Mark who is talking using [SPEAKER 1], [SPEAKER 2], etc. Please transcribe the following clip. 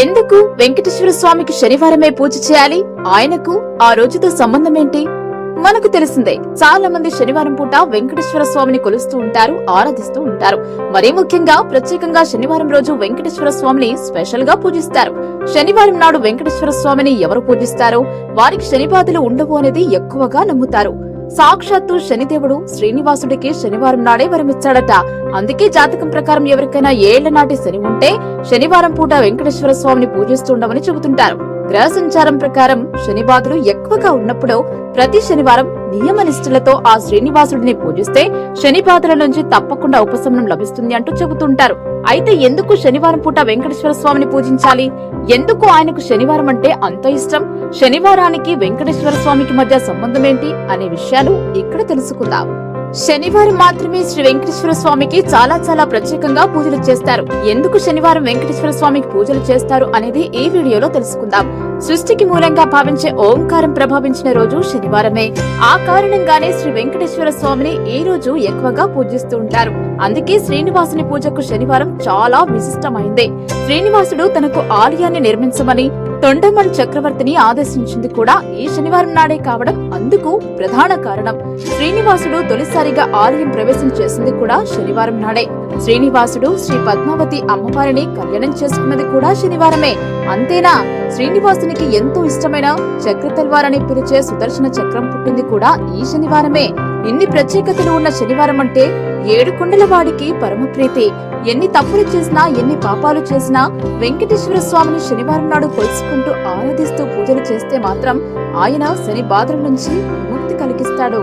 [SPEAKER 1] ఎందుకు వెంకటేశ్వర స్వామికి శనివారమే పూజ చేయాలి? ఆయనకు ఆ రోజుతో సంబంధం ఏంటి? మనకు తెలిసిందే, చాలా మంది శనివారం పూట వెంకటేశ్వర స్వామిని కొలుస్తూ ఉంటారు, ఆరాధిస్తూ ఉంటారు. మరీ ముఖ్యంగా ప్రత్యేకంగా శనివారం రోజు వెంకటేశ్వర స్వామిని స్పెషల్ గా పూజిస్తారు. శనివారం నాడు వెంకటేశ్వర స్వామిని ఎవరు పూజిస్తారో వారికి శని బాధలు ఉండవు అనేది ఎక్కువగా నమ్ముతారు. సాక్షాత్తు శనిదేవుడు శ్రీనివాసుడికి శనివారం నాడే వరమిచ్చాడట. అందుకే జాతకం ప్రకారం ఎవరికైనా ఏళ్ల నాటి శని ఉంటే శనివారం పూట వెంకటేశ్వర స్వామిని పూజిస్తుండమని చెబుతుంటారు. గ్రహ సంచారం ప్రకారం శని బాధలు ఎక్కువగా ఉన్నప్పుడు ప్రతి శనివారం నియమనిష్ఠలతో ఆ శ్రీనివాసుడిని పూజిస్తే శని బాధల నుంచి తప్పకుండా ఉపశమనం లభిస్తుంది అంటూ చెబుతుంటారు. అయితే ఎందుకు శనివారం పూట వెంకటేశ్వర స్వామిని పూజించాలి? ఎందుకు ఆయనకు శనివారం అంటే అంత ఇష్టం? శనివారానికి వెంకటేశ్వర స్వామికి మధ్య సంబంధం ఏంటి అనే విషయాలు ఇక్కడ తెలుసుకుందాం. శనివారం మాత్రమే శ్రీ వెంకటేశ్వర స్వామికి చాలా ప్రత్యేకంగా పూజలు చేస్తారు. ఎందుకు శనివారం వెంకటేశ్వర స్వామికి పూజలు చేస్తారు అనేది ఈ వీడియోలో తెలుసుకుందాం. సృష్టికి మూలంగా భావించే ఓంకారం ప్రభావించిన రోజు శనివారమే. ఆ కారణంగానే శ్రీ వెంకటేశ్వర స్వామిని ఈ రోజు ఎక్కువగా పూజిస్తూ ఉంటారు. అందుకే శ్రీనివాసుని పూజకు శనివారం చాలా విశిష్టమైంది. శ్రీనివాసుడు తనకు ఆలయాన్ని నిర్మించమని తొండమన్ చక్రవర్తిని ఆదేశించింది కూడా ఈ శనివారం నాడే కావడం అందుకు ప్రధాన కారణం. శ్రీనివాసుడు తొలిసారిగా ఆలయం ప్రవేశం చేసింది కూడా శనివారం నాడే. శ్రీనివాసుడు శ్రీ పద్మావతి అమ్మవారిని కళ్యాణం చేసుకున్నది కూడా శనివారమే. అంతేనా, శ్రీనివాసునికి ఎంతో ఇష్టమైన చక్రతల్వారని పిలిచే సుదర్శన చక్రం పుట్టింది కూడా ఈ శనివారమే. ఇన్ని ప్రత్యేకతలు ఉన్న శనివారం అంటే ఏడుకొండల వాడికి పరమ ప్రీతి. ఎన్ని తప్పులు చేసినా, ఎన్ని పాపాలు చేసినా వెంకటేశ్వర స్వామిని శనివారం నాడు కొలుసుకుంటూ ఆరాధిస్తూ పూజలు చేస్తే మాత్రం ఆయన శని బాధల నుంచి విముక్తి కలిగిస్తాడు.